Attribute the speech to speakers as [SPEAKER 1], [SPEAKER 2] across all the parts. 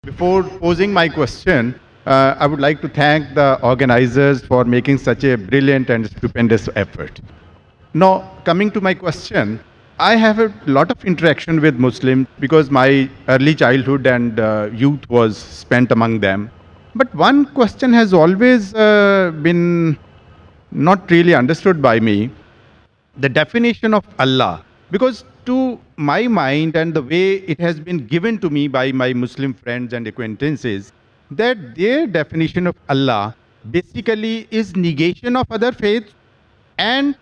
[SPEAKER 1] Before posing my question, I would like to thank the organizers for making such a brilliant and stupendous effort. Now, coming to my question, I have a lot of interaction with Muslims because my early childhood and youth was spent among them. But one question has always been not really understood by me, the definition of Allah. Because to my mind and the way it has been given to me by my Muslim friends and acquaintances, that their definition of Allah basically is negation of other faiths and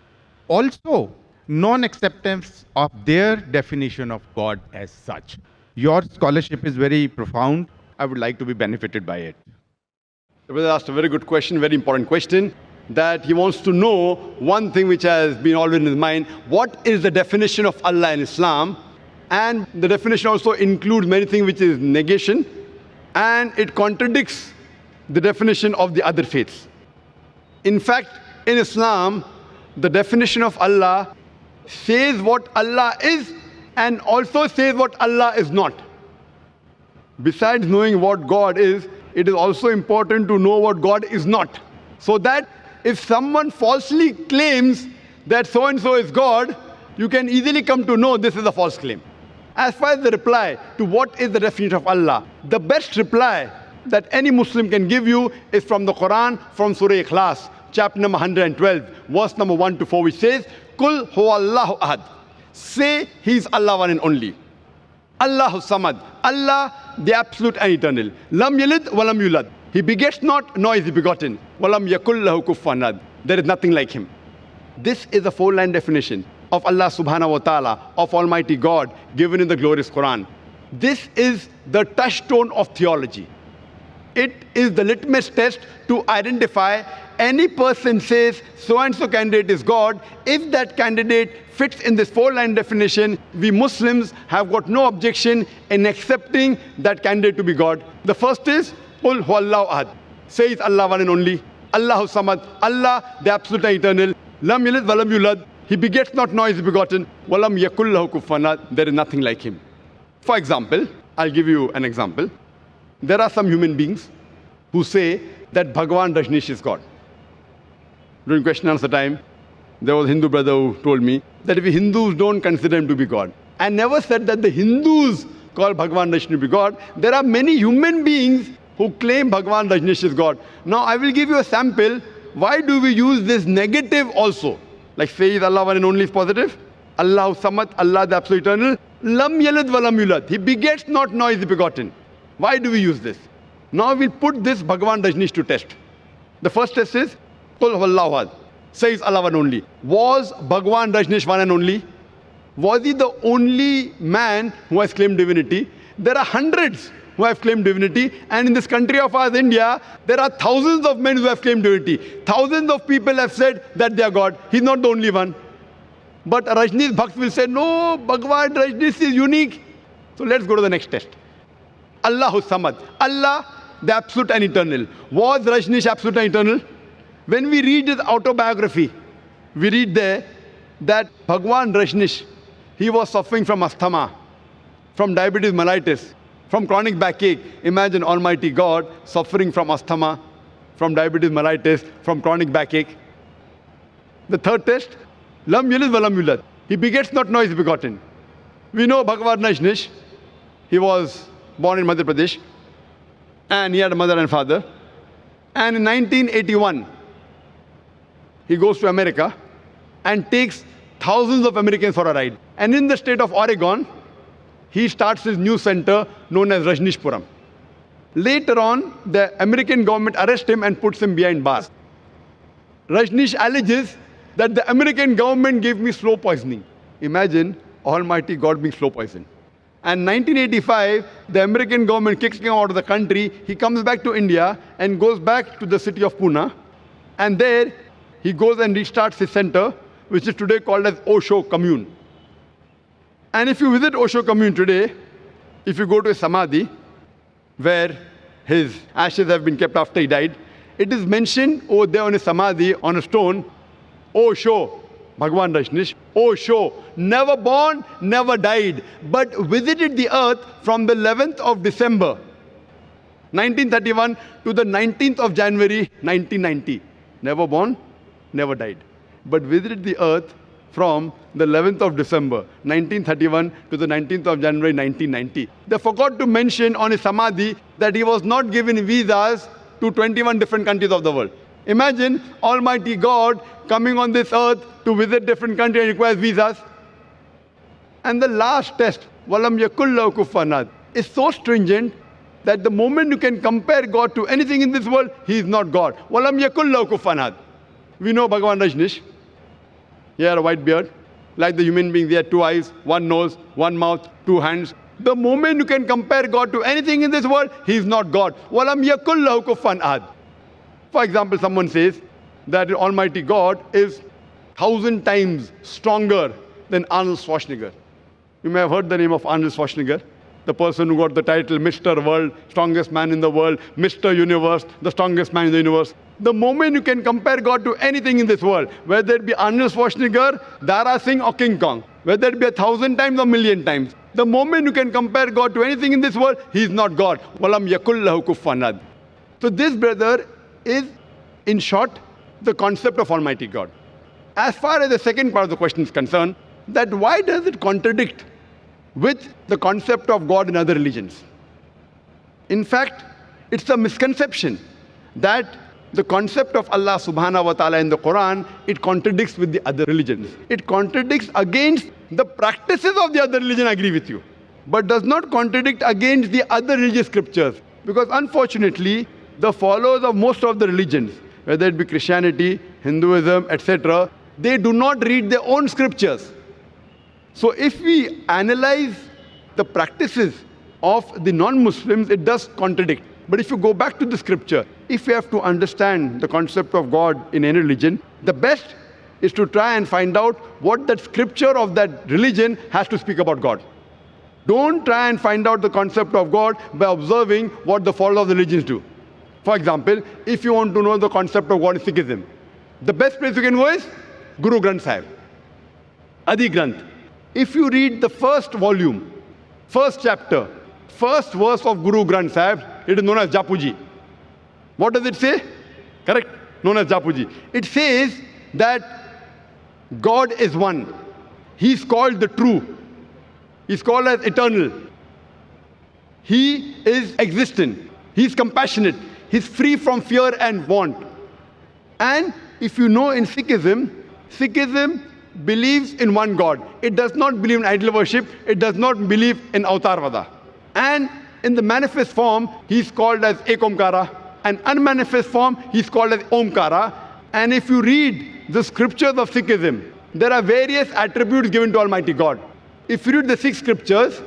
[SPEAKER 1] also non-acceptance of their definition of God as such. Your scholarship is very profound. I would like to be benefited by it.
[SPEAKER 2] The brother asked a very good question, very important question, that he wants to know one thing which has been always in his mind: what is the definition of Allah in Islam? And the definition also includes many things which is negation, and it contradicts the definition of the other faiths. In fact, in Islam, the definition of Allah says what Allah is and also says what Allah is not. Besides knowing what God is, it is also important to know what God is not. So that if someone falsely claims that so-and-so is God, you can easily come to know this is a false claim. As far as the reply to what is the definition of Allah, the best reply that any Muslim can give you is from the Quran, from Surah Ikhlas, chapter number 112, verse number 1 to 4, which says, Kul huwallahu ahad. Say He is Allah one and only. Allahu samad. Allah, the absolute and eternal. Lam yalid wa lam yulad. He begets not, nor is he begotten. Walam yakul lahu kufuwan ahad. There is nothing like him. This is a four-line definition of Allah subhanahu wa ta'ala, of Almighty God, given in the glorious Quran. This is the touchstone of theology. It is the litmus test to identify any person says so-and-so candidate is God. If that candidate fits in this four-line definition, we Muslims have got no objection in accepting that candidate to be God. The first is, Qul huwallahu ahad. Say it's Allah one and only. Allahu samad. Allah, the absolute and eternal. Lam yalid wa lam yulad. He begets not, nor is he begotten. Walam yakul lahu kufuwan ahad. There is nothing like him. For example, I'll give you an example. There are some human beings who say that Bhagwan Rajneesh is God. During question and answer time, there was a Hindu brother who told me that we Hindus don't consider him to be God. I never said that the Hindus call Bhagwan Rajneesh to be God. There are many human beings who claim Bhagwan Rajneesh is God. Now I will give you a sample. Why do we use this negative also? Like say is Allah one and only is positive. Allahu samad, Allah the absolute eternal. Lam yalid wa lam yulad. He begets not, nor is he begotten. Why do we use this? Now we'll put this Bhagwan Rajneesh to test. The first test is, Qul huwallahu ahad. Says Allah one only. Was Bhagwan Rajneesh one and only? Was he the only man who has claimed divinity? There are hundreds who have claimed divinity, and in this country of ours, India, there are thousands of men who have claimed divinity. Thousands of people have said that they are God. He's not the only one. But Rajneesh Bhakt will say, no, Bhagwan Rajneesh is unique. So let's go to the next test. Allahu samad. Allah, the absolute and eternal. Was Rajneesh absolute and eternal? When we read his autobiography, we read there that Bhagwan Rajneesh, he was suffering from asthma, from diabetes mellitus, from chronic backache. Imagine Almighty God suffering from asthma, from diabetes mellitus, from chronic backache. The third test, Lam yalid wa lam yulad. He begets not, nor is begotten. We know Bhagwan Rajneesh, he was born in Madhya Pradesh, and he had a mother and father. And in 1981, he goes to America and takes thousands of Americans for a ride. And in the state of Oregon, he starts his new center known as Rajneeshpuram. Later on, the American government arrests him and puts him behind bars. Rajneesh alleges that the American government gave me slow poisoning. Imagine Almighty God being slow poisoned. And 1985, the American government kicks him out of the country. He comes back to India and goes back to the city of Pune. And there, he goes and restarts his center, which is today called as Osho Commune. And if you visit Osho Commune today, if you go to a samadhi, where his ashes have been kept after he died, it is mentioned over there on a samadhi, on a stone, Osho, Bhagwan Rajneesh, Osho, never born, never died, but visited the earth from the 11th of December 1931 to the 19th of January 1990. Never born, never died. But visited the earth from the 11th of December 1931 to the 19th of January 1990. They forgot to mention on his samadhi that he was not given visas to 21 different countries of the world. Imagine Almighty God coming on this earth to visit different countries and requires visas. And the last test, Walam Yakullahu Kufuwan Ahad, is so stringent that the moment you can compare God to anything in this world, he is not God. Walam Yakullahu Kufuwan Ahad. We know Bhagavan Rajneesh. He had a white beard. Like the human being, he had 2 eyes, 1 nose, 1 mouth, 2 hands. The moment you can compare God to anything in this world, he is not God. Walam Yakullahu Kufuwan Ahad. For example, someone says that Almighty God is 1,000 times stronger than Arnold Schwarzenegger. You may have heard the name of Arnold Schwarzenegger, the person who got the title Mr. World, strongest man in the world, Mr. Universe, the strongest man in the universe. The moment you can compare God to anything in this world, whether it be Arnold Schwarzenegger, Dara Singh or King Kong, whether it be 1,000 times or 1,000,000 times, the moment you can compare God to anything in this world, he is not God. Walam Yakullahu Kufuwan Ahad. So this, brother, is, in short, the concept of Almighty God. As far as the second part of the question is concerned, that why does it contradict with the concept of God in other religions? In fact, it's a misconception that the concept of Allah subhanahu wa ta'ala in the Quran, it contradicts with the other religions. It contradicts against the practices of the other religion, I agree with you, but does not contradict against the other religious scriptures. Because unfortunately, the followers of most of the religions, whether it be Christianity, Hinduism, etc., they do not read their own scriptures. So if we analyze the practices of the non-Muslims, it does contradict. But if you go back to the scripture, if you have to understand the concept of God in any religion, the best is to try and find out what that scripture of that religion has to speak about God. Don't try and find out the concept of God by observing what the followers of the religions do. For example, if you want to know the concept of God in Sikhism, the best place you can go is Guru Granth Sahib, Adi Granth. If you read the first volume, first chapter, first verse of Guru Granth Sahib, it is known as Japuji. What does it say? Correct? Known as Japuji. It says that God is one. He is called the true. He is called as eternal. He is existent. He is compassionate. He is free from fear and want. And if you know, in Sikhism, Sikhism believes in one God. It does not believe in idol worship. It does not believe in Avatarvada. And in the manifest form, he is called as Ek Omkara. And unmanifest form, he is called as Omkara. And if you read the scriptures of Sikhism, there are various attributes given to Almighty God. If you read the 6 scriptures,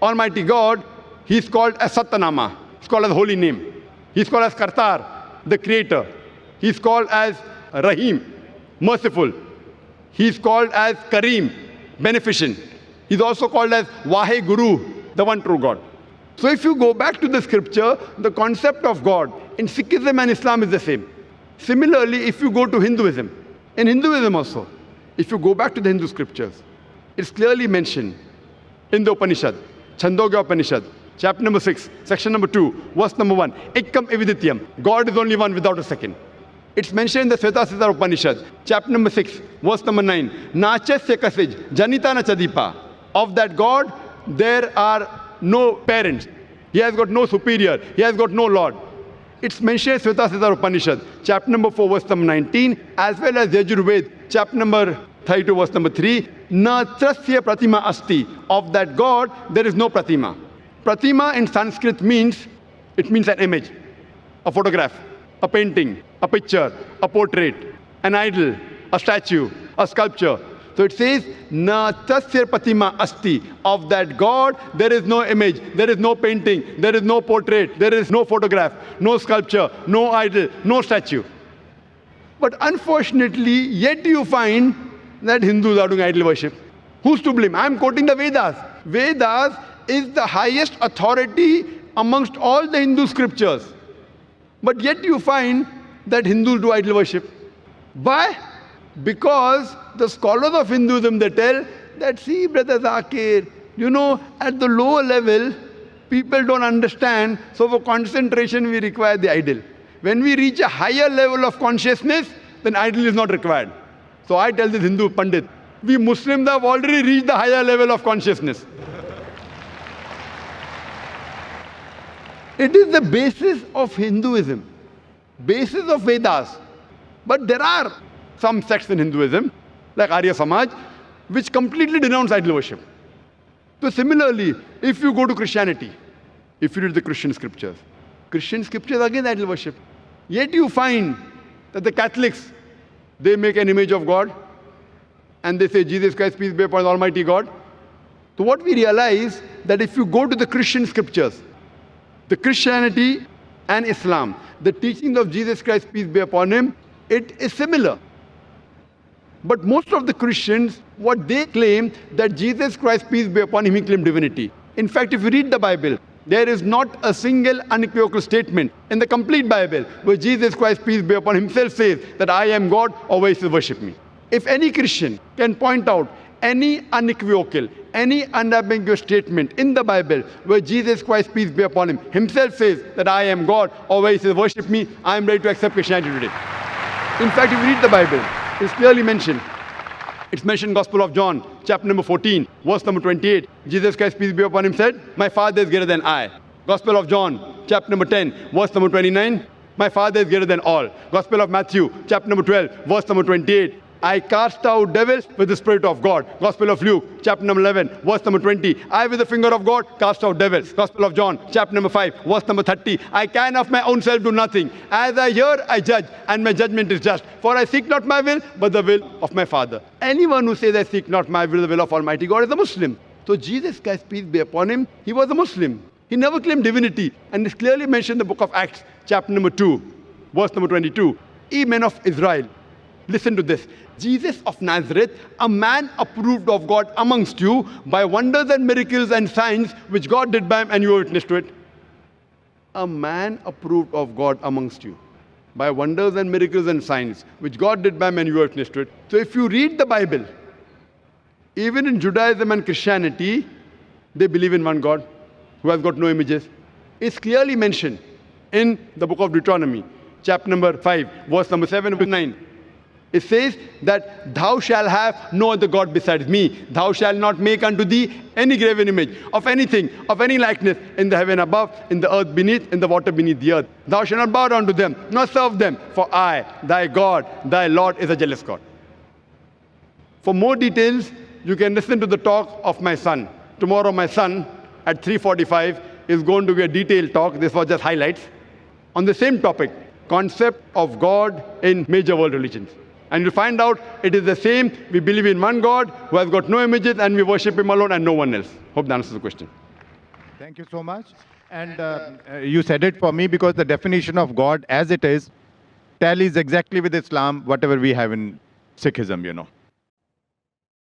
[SPEAKER 2] Almighty God, he is called as Satyanama. He is called as holy name. He is called as Kartar, the creator. He is called as Rahim, merciful. He is called as Kareem, beneficent. He is also called as Vahe Guru, the one true God. So if you go back to the scripture, the concept of God in Sikhism and Islam is the same. Similarly, if you go to Hinduism, in Hinduism also, if you go back to the Hindu scriptures, it's clearly mentioned in the Upanishad, Chandogya Upanishad, chapter number 6, section number 2, verse number 1, Ekam Evidityam, God is only one without a second. It's mentioned in the Svetasastra Upanishad, chapter number 6, verse number 9, Nachasya Kasij, Janita na Chadipa. Of that God, there are no parents. He has got no superior. He has got no Lord. It's mentioned in Svetasastra Upanishad, chapter number 4, verse number 19, as well as Yajurved, chapter number 32, verse number 3, Na Trasya Pratima Asti. Of that God, there is no Pratima. Pratima in Sanskrit means, it means an image, a photograph, a painting, a picture, a portrait, an idol, a statue, a sculpture. So it says, Na tasya pratima asti. Of that God, there is no image, there is no painting, there is no portrait, there is no photograph, no sculpture, no idol, no statue. But unfortunately, yet you find that Hindus are doing idol worship. Who's to blame? I'm quoting the Vedas. Vedas is the highest authority amongst all the Hindu scriptures. But yet you find that Hindus do idol worship. Why? Because the scholars of Hinduism, they tell that, see, Brother Zakir, you know, at the lower level, people don't understand. So for concentration, we require the idol. When we reach a higher level of consciousness, then idol is not required. So I tell this Hindu Pandit, we Muslims have already reached the higher level of consciousness. It is the basis of Hinduism, basis of Vedas. But there are some sects in Hinduism, like Arya Samaj, which completely denounce idol worship. So similarly, if you go to Christianity, if you read the Christian scriptures again idol worship. Yet you find that the Catholics, they make an image of God and they say Jesus Christ, peace be upon Almighty God. So what we realize that if you go to the Christian scriptures, the Christianity and Islam, the teachings of Jesus Christ, peace be upon him, it is similar. But most of the Christians, what they claim, that Jesus Christ, peace be upon him, he claimed divinity. In fact, if you read the Bible, there is not a single unequivocal statement in the complete Bible where Jesus Christ, peace be upon him, himself says that I am God, always worship me. If any Christian can point out any unequivocal, any unambiguous statement in the Bible where Jesus Christ, peace be upon him, himself says that I am God, always worship me, I am ready to accept Christianity today. In fact, if you read the Bible, it's clearly mentioned. It's mentioned in Gospel of John, chapter number 14, verse number 28. Jesus Christ, peace be upon him, said, my Father is greater than I. Gospel of John, chapter number 10, verse number 29. My Father is greater than all. Gospel of Matthew, chapter number 12, verse number 28. I cast out devils with the Spirit of God. Gospel of Luke, chapter number 11, verse number 20. I with the finger of God cast out devils. Gospel of John, chapter number 5, verse number 30. I can of my own self do nothing. As I hear, I judge, and my judgment is just. For I seek not my will, but the will of my Father. Anyone who says I seek not my will, the will of Almighty God is a Muslim. So Jesus Christ, peace be upon him, he was a Muslim. He never claimed divinity. And it's clearly mentioned in the book of Acts, chapter number 2, verse number 22. Ye men of Israel, listen to this. Jesus of Nazareth, a man approved of God amongst you by wonders and miracles and signs which God did by him, and you were witness to it. A man approved of God amongst you by wonders and miracles and signs which God did by him, and you were witness to it. So if you read the Bible, even in Judaism and Christianity, they believe in one God who has got no images. It's clearly mentioned in the book of Deuteronomy, chapter number 5, verse number 7 and 9. It says that thou shalt have no other God besides me. Thou shalt not make unto thee any graven image of anything, of any likeness in the heaven above, in the earth beneath, in the water beneath the earth. Thou shalt not bow down to them, nor serve them. For I, thy God, thy Lord, is a jealous God. For more details, you can listen to the talk of my son. Tomorrow my son at 3:45 is going to be a detailed talk. This was just highlights on the same topic, concept of God in major world religions. And you'll find out it is the same. We believe in one God who has got no images, and we worship him alone and no one else. Hope that answers the question.
[SPEAKER 1] Thank you so much. And you said it for me because the definition of God as it is tallies exactly with Islam, whatever we have in Sikhism,